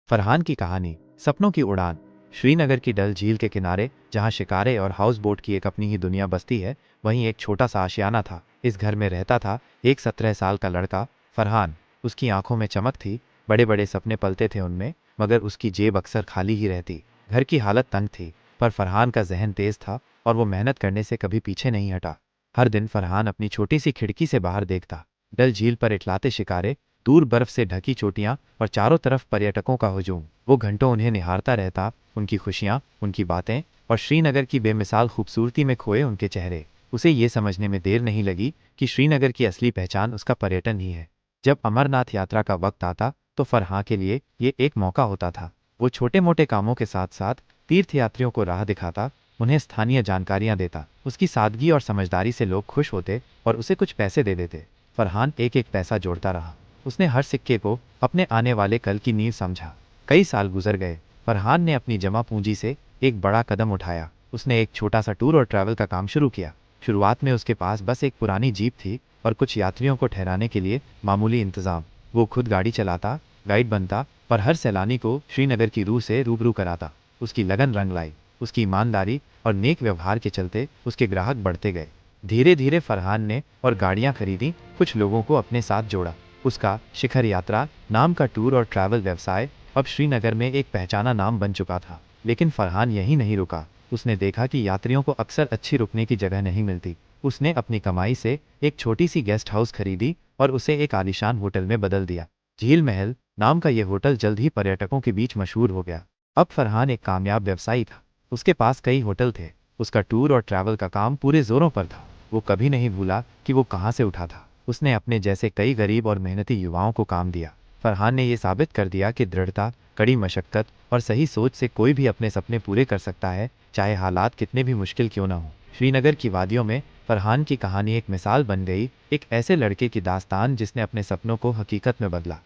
फरहान की कहानी सपनों की उड़ान। श्रीनगर की डल झील के किनारे जहां शिकारे और हाउस बोट की एक अपनी ही दुनिया बसती है, वहीं एक छोटा सा आशियाना था। इस घर में रहता था एक 17 साल का लड़का फरहान। उसकी आंखों में चमक थी, बड़े बड़े सपने पलते थे उनमें, मगर उसकी जेब अक्सर खाली ही रहती। घर की हालत तंग थी, पर फरहान का जहन तेज था और वो मेहनत करने से कभी पीछे नहीं हटा। हर दिन फरहान अपनी छोटी सी खिड़की से बाहर देखता। डल झील पर इटलाते शिकारे, दूर बर्फ से ढकी चोटियां और चारों तरफ पर्यटकों का हुजूम। वो घंटों उन्हें निहारता रहता, उनकी खुशियां, उनकी बातें और श्रीनगर की बेमिसाल खूबसूरती में खोए उनके चेहरे। उसे ये समझने में देर नहीं लगी कि श्रीनगर की असली पहचान उसका पर्यटन ही है। जब अमरनाथ यात्रा का वक्त आता तो फरहान के लिए ये एक मौका होता था। वो छोटे मोटे कामों के साथ साथ तीर्थयात्रियों को राह दिखाता, उन्हें स्थानीय जानकारियां देता। उसकी सादगी और समझदारी से लोग खुश होते और उसे कुछ पैसे दे देते। फरहान एक एक पैसा जोड़ता रहा। उसने हर सिक्के को अपने आने वाले कल की नींव समझा। कई साल गुजर गए। फरहान ने अपनी जमा पूंजी से एक बड़ा कदम उठाया। उसने एक छोटा सा टूर और ट्रैवल का काम शुरू किया। शुरुआत में उसके पास बस एक पुरानी जीप थी और कुछ यात्रियों को ठहराने के लिए मामूली इंतजाम। वो खुद गाड़ी चलाता, गाइड बनता और हर सैलानी को श्रीनगर की रूह से रूबरू कराता। उसकी लगन रंग लाई। उसकी ईमानदारी और नेक व्यवहार के चलते उसके ग्राहक बढ़ते गए। धीरे धीरे फरहान ने और गाड़ियां खरीदी, कुछ लोगों को अपने साथ जोड़ा। उसका शिखर यात्रा नाम का टूर और ट्रैवल व्यवसाय अब श्रीनगर में एक पहचाना नाम बन चुका था। लेकिन फरहान यहीं नहीं रुका। उसने देखा कि यात्रियों को अक्सर अच्छी रुकने की जगह नहीं मिलती। उसने अपनी कमाई से एक छोटी सी गेस्ट हाउस खरीदी और उसे एक आलीशान होटल में बदल दिया। झील महल नाम का यह होटल जल्द ही पर्यटकों के बीच मशहूर हो गया। अब फरहान एक कामयाब व्यवसायी था। उसके पास कई होटल थे। उसका टूर और ट्रैवल का काम पूरे जोरों पर था। वो कभी नहीं भूला कि वो कहाँ से उठा था। उसने अपने जैसे कई गरीब और मेहनती युवाओं को काम दिया। फरहान ने यह साबित कर दिया कि दृढ़ता, कड़ी मशक्कत और सही सोच से कोई भी अपने सपने पूरे कर सकता है, चाहे हालात कितने भी मुश्किल क्यों ना हो। श्रीनगर की वादियों में फरहान की कहानी एक मिसाल बन गई, एक ऐसे लड़के की दास्तान जिसने अपने सपनों को हकीकत में बदला।